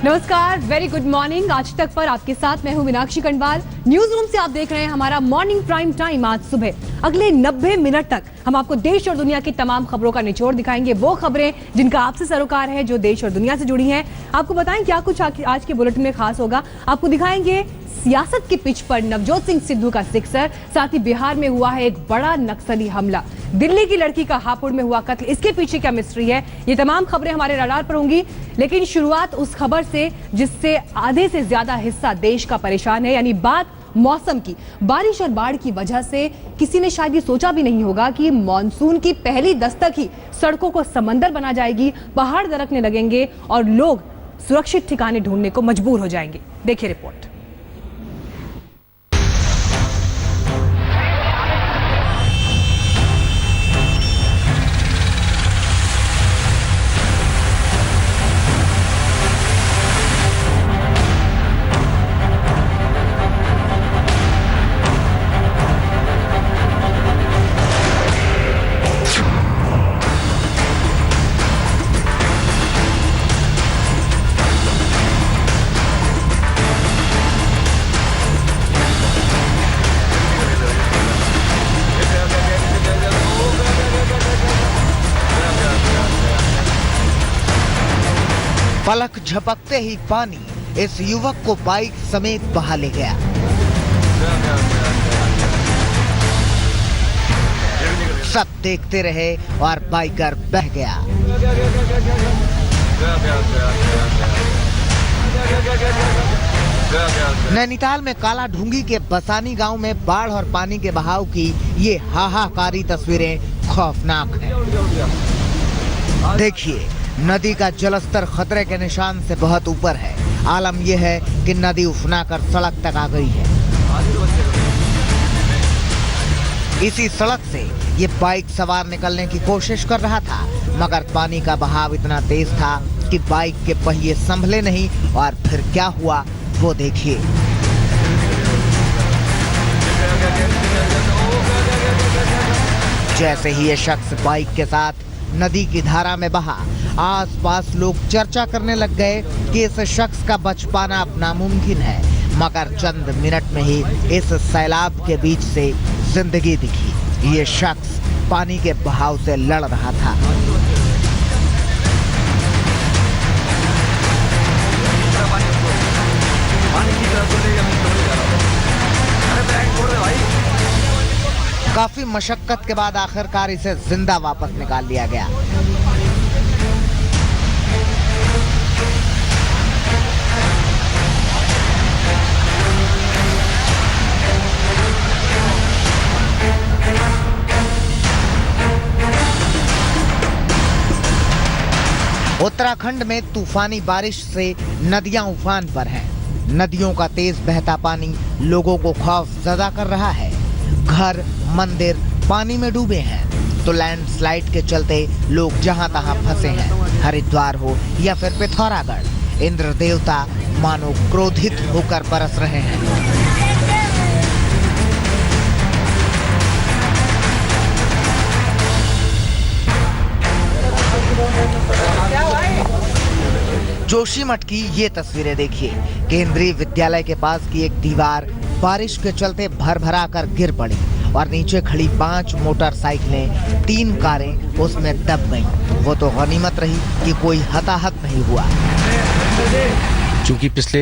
नमस्कार, very good morning. आज तक पर आपके साथ मैं हूं मीनाक्षी कंडवाल। न्यूज रूम से आप देख रहे हैं हमारा मॉर्निंग प्राइम टाइम। आज सुबह अगले 90 मिनट तक हम आपको देश और दुनिया की तमाम खबरों का निचोड़ दिखाएंगे। वो खबरें जिनका आपसे सरोकार है, जो देश और दुनिया से जुड़ी हैं। आपको बताएं क्या कुछ आज के बुलेटिन में खास होगा। आपको दिखाएंगे सियासत की पिच पर नवजोत सिंह सिद्धू का सिक्सर, साथ ही बिहार में हुआ है एक बड़ा नक्सली हमला, दिल्ली की लड़की का हापुड़ में हुआ कत्ल, इसके पीछे क्या मिस्ट्री है। ये तमाम खबरें हमारे रडार पर होंगी। लेकिन शुरुआत उस खबर से जिससे आधे से ज्यादा हिस्सा देश का परेशान है, यानी बात मौसम की। बारिश और बाढ़ की वजह से किसी ने शायद ये सोचा भी नहीं होगा कि मॉनसून की पहली दस्तक ही सड़कों को समंदर बना जाएगी, पहाड़ दरकने लगेंगे और लोग सुरक्षित ठिकाने ढूंढने को मजबूर हो जाएंगे। देखिए रिपोर्ट। पलक झपकते ही पानी इस युवक को बाइक समेत बहा ले गया। सब देखते रहे और बाइकर बह गया। नैनीताल में काला ढूंगी के बसानी गांव में बाढ़ और पानी के बहाव की ये हाहाकारी तस्वीरें खौफनाक हैं। देखिए, नदी का जलस्तर खतरे के निशान से बहुत ऊपर है। आलम यह है कि नदी उफनाकर सड़क तक आ गई है। इसी सड़क से ये बाइक सवार निकलने की कोशिश कर रहा था, मगर पानी का बहाव इतना तेज था कि बाइक के पहिए संभले नहीं। और फिर क्या हुआ वो देखिए। जैसे ही ये शख्स बाइक के साथ नदी की धारा में बहा, आसपास लोग चर्चा करने लग गए कि इस शख्स का बच पाना अब नामुमकिन है। मगर चंद मिनट में ही इस सैलाब के बीच से जिंदगी दिखी। ये शख्स पानी के बहाव से लड़ रहा था। काफी मशक्कत के बाद आखिरकार इसे जिंदा वापस निकाल लिया गया। उत्तराखंड में तूफानी बारिश से नदियां उफान पर हैं। नदियों का तेज बहता पानी लोगों को खौफजदा कर रहा है। घर, मंदिर पानी में डूबे हैं, तो लैंडस्लाइड के चलते लोग जहां तहां फंसे हैं। हरिद्वार हो या फिर पिथौरागढ़, इंद्र देवता मानो क्रोधित होकर बरस रहे हैं। जोशीमठ की ये तस्वीरें देखिए। केंद्रीय विद्यालय के पास की एक दीवार बारिश के चलते भर कर गिर पड़ी और नीचे खड़ी 5 मोटरसाइकिलें, 3 कारें उसमें दब गईं। वो तो गनीमत रही कि कोई हताहत नहीं हुआ। क्योंकि पिछले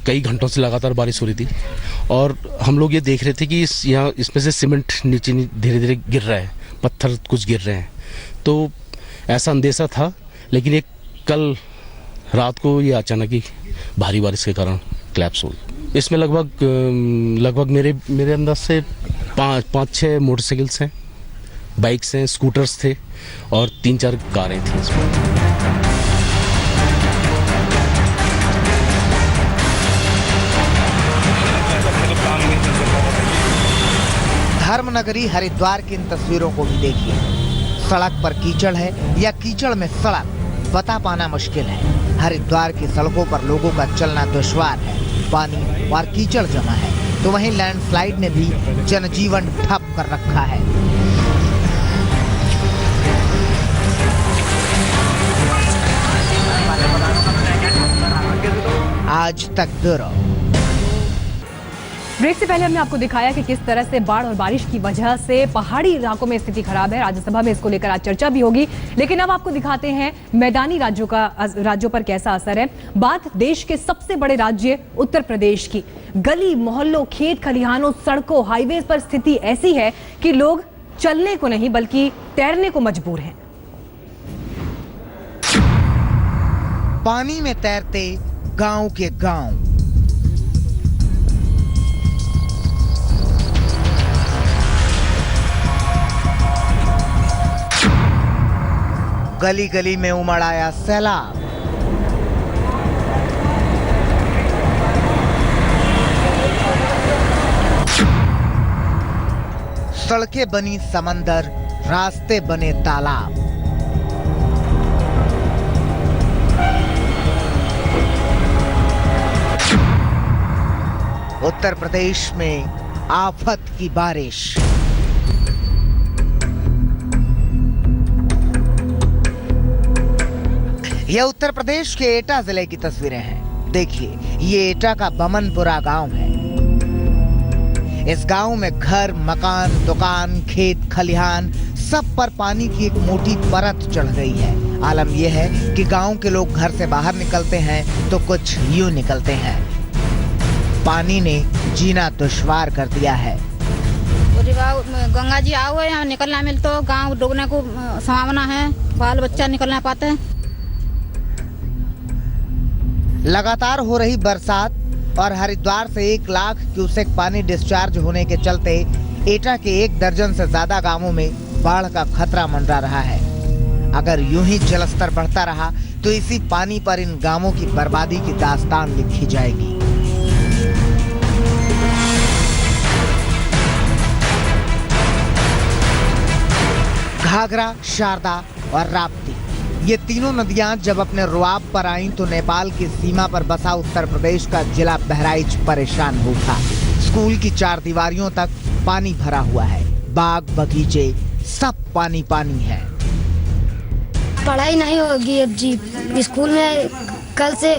कई घंटों से लगातार बारिश हो रही थी और हम लोग ये देख रहे थे कि इसमें से सीमेंट नीचे धीरे धीरे गिर रहा है, पत्थर कुछ गिर रहे हैं, तो ऐसा अंदेशा था। लेकिन एक कल रात को ये अचानक ही भारी बारिश के कारण क्लैप्स हो गई। इसमें लगभग मेरे अंदाज से 5-6 मोटरसाइकिल्स हैं, बाइक्स हैं, स्कूटर्स थे और 3-4 कारें थी इसमें। धर्मनगरी हरिद्वार की इन तस्वीरों को भी देखिए। सड़क पर कीचड़ है या कीचड़ में सड़क, बता पाना मुश्किल है। हरिद्वार की सड़कों पर लोगों का चलना दुश्वार है। पानी और कीचड़ जमा है, तो वहीं लैंडस्लाइड ने भी जनजीवन ठप कर रखा है। आज तक ब्यूरो। ब्रेक से पहले हमने आपको दिखाया कि किस तरह से बाढ़ और बारिश की वजह से पहाड़ी इलाकों में स्थिति खराब है। राज्यसभा में इसको लेकर आज चर्चा भी होगी, लेकिन अब आपको दिखाते हैं मैदानी राज्यों पर कैसा असर है। बात देश के सबसे बड़े राज्य उत्तर प्रदेश की। गली मोहल्लों, खेत खलिहानों, सड़कों, हाईवे पर स्थिति ऐसी है कि लोग चलने को नहीं बल्कि तैरने को मजबूर हैं। पानी में तैरते गांव के गांव, गली गली में उमड़ आया सैलाब। सड़कें बनी समंदर, रास्ते बने तालाब। उत्तर प्रदेश में आफत की बारिश। यह उत्तर प्रदेश के एटा जिले की तस्वीरें हैं। देखिए, ये एटा का बमनपुरा गांव है। इस गांव में घर, मकान, दुकान, खेत खलिहान सब पर पानी की एक मोटी परत चढ़ गई है। आलम यह है कि गांव के लोग घर से बाहर निकलते हैं तो कुछ यूं निकलते हैं। पानी ने जीना दुश्वार कर दिया है। गंगा जी आओ, यहाँ निकलना मिल तो गांव डूबने को संभावना है, बाल बच्चा निकल ना पाते हैं। लगातार हो रही बरसात और हरिद्वार से 1 लाख क्यूसेक पानी डिस्चार्ज होने के चलते एटा के 1 दर्जन से ज्यादा गांवों में बाढ़ का खतरा मंडरा रहा है। अगर यूं ही जलस्तर बढ़ता रहा तो इसी पानी पर इन गांवों की बर्बादी की दास्तान लिखी जाएगी। घाघरा, शारदा और राप्ती, ये तीनों नदियां जब अपने रुआब पर आईं तो नेपाल की सीमा पर बसा उत्तर प्रदेश का जिला बहराइच परेशान हो उठा। स्कूल की 4 दीवारियों तक पानी भरा हुआ है। बाग बगीचे सब पानी पानी है। पढ़ाई नहीं होगी अब जी। स्कूल में कल से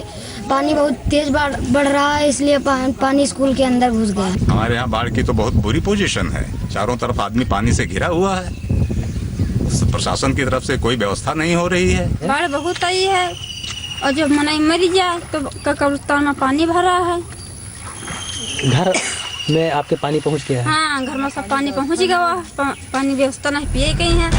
पानी बहुत तेज बढ़ रहा है, इसलिए पानी स्कूल के अंदर घुस गया। हमारे यहाँ बाढ़ की तो बहुत बुरी पोजीशन है। चारों तरफ आदमी पानी से घिरा हुआ है। प्रशासन की तरफ से कोई व्यवस्था नहीं हो रही है। बाढ़ बहुत आई है और जब मनाई मरी जाए तो कब्रिस्तान में पानी भरा है। घर में आपके पानी पहुंच गया है? हाँ, घर में सब पानी पहुंच गया। पानी व्यवस्था नहीं पिए गई है।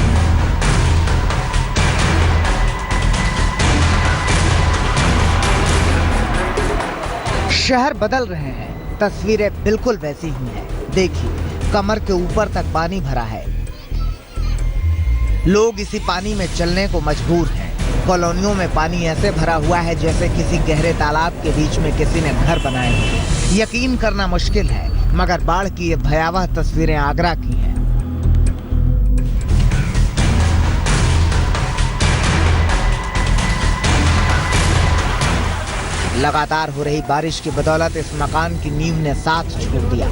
शहर बदल रहे हैं, तस्वीरें बिल्कुल वैसी ही हैं। देखिए, कमर के ऊपर तक पानी भरा है। लोग इसी पानी में चलने को मजबूर हैं। कॉलोनियों में पानी ऐसे भरा हुआ है जैसे किसी गहरे तालाब के बीच में किसी ने घर बनाए हैं। यकीन करना मुश्किल है, मगर बाढ़ की ये भयावह तस्वीरें आगरा की हैं। लगातार हो रही बारिश की बदौलत इस मकान की नींव ने साथ छोड़ दिया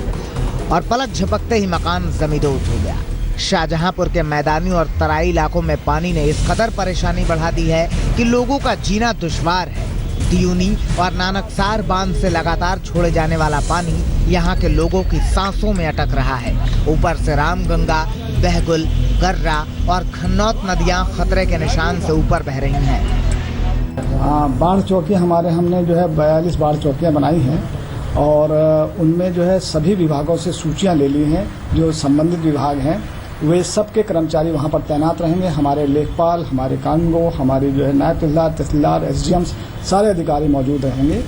और पलक झपकते ही मकान जमींदोज हो गया। शाहजहांपुर के मैदानी और तराई इलाकों में पानी ने इस कदर परेशानी बढ़ा दी है कि लोगों का जीना दुश्वार है। दियूनी और नानकसार बांध से लगातार छोड़े जाने वाला पानी यहाँ के लोगों की सांसों में अटक रहा है। ऊपर से रामगंगा, बहगुल, गर्रा और खन्नौत नदियाँ खतरे के निशान से ऊपर बह रही हैं। बाढ़ चौकियाँ हमने जो है 42 बाढ़ चौकियाँ बनाई हैं और उनमें जो है सभी विभागों से सूचियाँ ले ली हैं। जो संबंधित विभाग हैं वे सबके कर्मचारी वहां पर तैनात रहेंगे। हमारे लेखपाल, हमारे कानगो, हमारी जो है नायब तहसीलदार, एसडीएम्स, सारे अधिकारी मौजूद रहेंगे।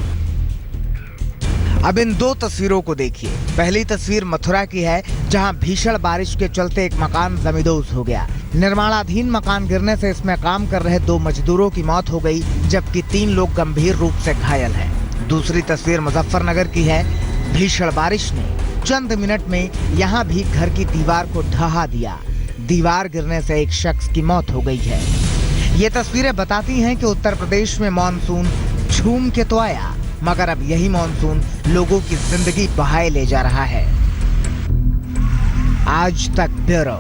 अब इन 2 तस्वीरों को देखिए। पहली तस्वीर मथुरा की है, जहां भीषण बारिश के चलते एक मकान जमींदोज हो गया। निर्माणाधीन मकान गिरने से इसमें काम कर रहे 2 मजदूरों की मौत हो गई, जबकि 3 लोग गंभीर रूप से घायल हैं। दूसरी तस्वीर मुजफ्फरनगर की है। भीषण बारिश ने चंद मिनट में यहाँ भी घर की दीवार को ढहा दिया। दीवार गिरने से एक शख्स की मौत हो गई है। ये तस्वीरें बताती हैं कि उत्तर प्रदेश में मॉनसून झूम के तो आया, मगर अब यही मॉनसून लोगों की जिंदगी बहाए ले जा रहा है। आज तक ब्यूरो।